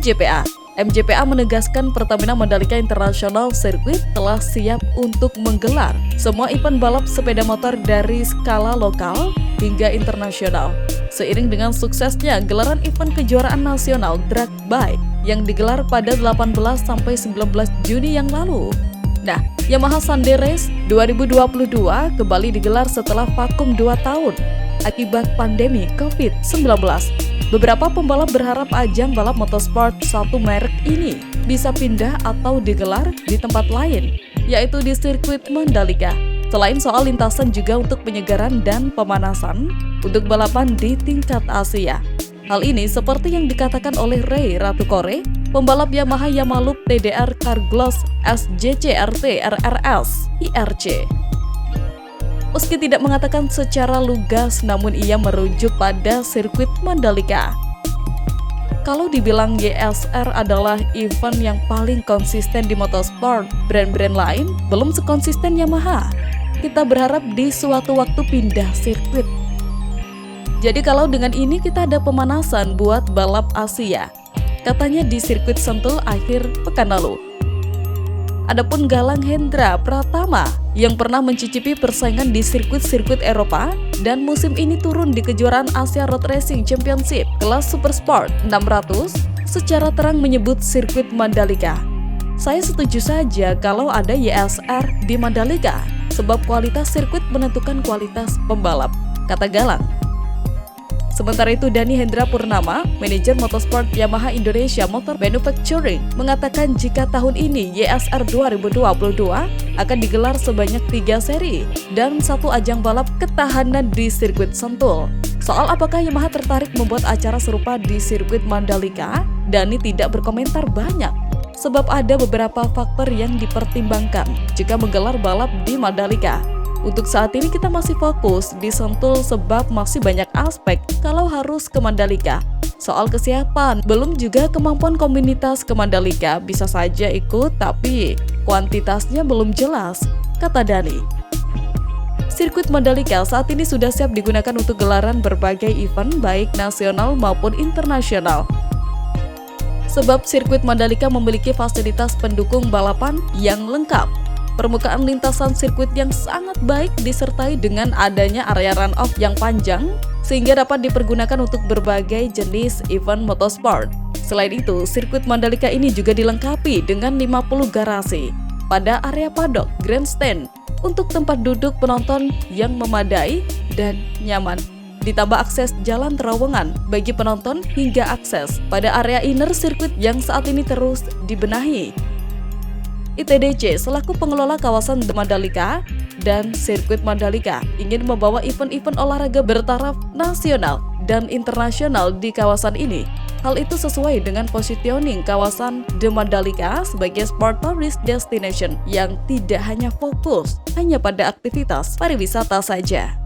MGPA. MGPA menegaskan Pertamina Mandalika International Circuit telah siap untuk menggelar semua event balap sepeda motor dari skala lokal hingga internasional. Seiring dengan suksesnya gelaran event kejuaraan nasional drag bike yang digelar pada 18-19 Juni yang lalu. Nah, Yamaha Sunday Race 2022 kembali digelar setelah vakum 2 tahun akibat pandemi COVID-19. Beberapa pembalap berharap ajang balap motorsport satu merek ini bisa pindah atau digelar di tempat lain, yaitu di sirkuit Mandalika. Selain soal lintasan juga untuk penyegaran dan pemanasan untuk balapan di tingkat Asia. Hal ini seperti yang dikatakan oleh Ray Ratukore, pembalap Yamaha Yamalup TDR Carglass SJCRT RRS IRC. Meski tidak mengatakan secara lugas, namun ia merujuk pada sirkuit Mandalika. Kalau dibilang YSR adalah event yang paling konsisten di motorsport, brand-brand lain belum sekonsisten Yamaha. Kita berharap di suatu waktu pindah sirkuit. Jadi kalau dengan ini kita ada pemanasan buat balap Asia, katanya di sirkuit Sentul akhir pekan lalu. Adapun Galang Hendra Pratama yang pernah mencicipi persaingan di sirkuit-sirkuit Eropa dan musim ini turun di kejuaraan Asia Road Racing Championship kelas Super Sport 600 secara terang menyebut sirkuit Mandalika. Saya setuju saja kalau ada YSR di Mandalika sebab kualitas sirkuit menentukan kualitas pembalap, kata Galang. Sementara itu, Dani Hendra Purnama, manajer motorsport Yamaha Indonesia Motor Manufacturing, mengatakan jika tahun ini YSR 2022 akan digelar sebanyak 3 seri dan 1 ajang balap ketahanan di sirkuit Sentul. Soal apakah Yamaha tertarik membuat acara serupa di sirkuit Mandalika, Dani tidak berkomentar banyak. Sebab ada beberapa faktor yang dipertimbangkan jika menggelar balap di Mandalika. Untuk saat ini kita masih fokus di Sentul sebab masih banyak aspek kalau harus ke Mandalika. Soal kesiapan, belum juga kemampuan komunitas ke Mandalika bisa saja ikut tapi kuantitasnya belum jelas, kata Dani. Sirkuit Mandalika saat ini sudah siap digunakan untuk gelaran berbagai event baik nasional maupun internasional. Sebab sirkuit Mandalika memiliki fasilitas pendukung balapan yang lengkap. Permukaan lintasan sirkuit yang sangat baik disertai dengan adanya area run-off yang panjang sehingga dapat dipergunakan untuk berbagai jenis event motorsport. Selain itu, sirkuit Mandalika ini juga dilengkapi dengan 50 garasi pada area paddock, grandstand untuk tempat duduk penonton yang memadai dan nyaman. Ditambah akses jalan terowongan bagi penonton hingga akses pada area inner sirkuit yang saat ini terus dibenahi. ITDC selaku pengelola kawasan Mandalika dan sirkuit Mandalika ingin membawa event-event olahraga bertaraf nasional dan internasional di kawasan ini. Hal itu sesuai dengan positioning kawasan The Mandalika sebagai sport tourist destination yang tidak hanya fokus hanya pada aktivitas pariwisata saja.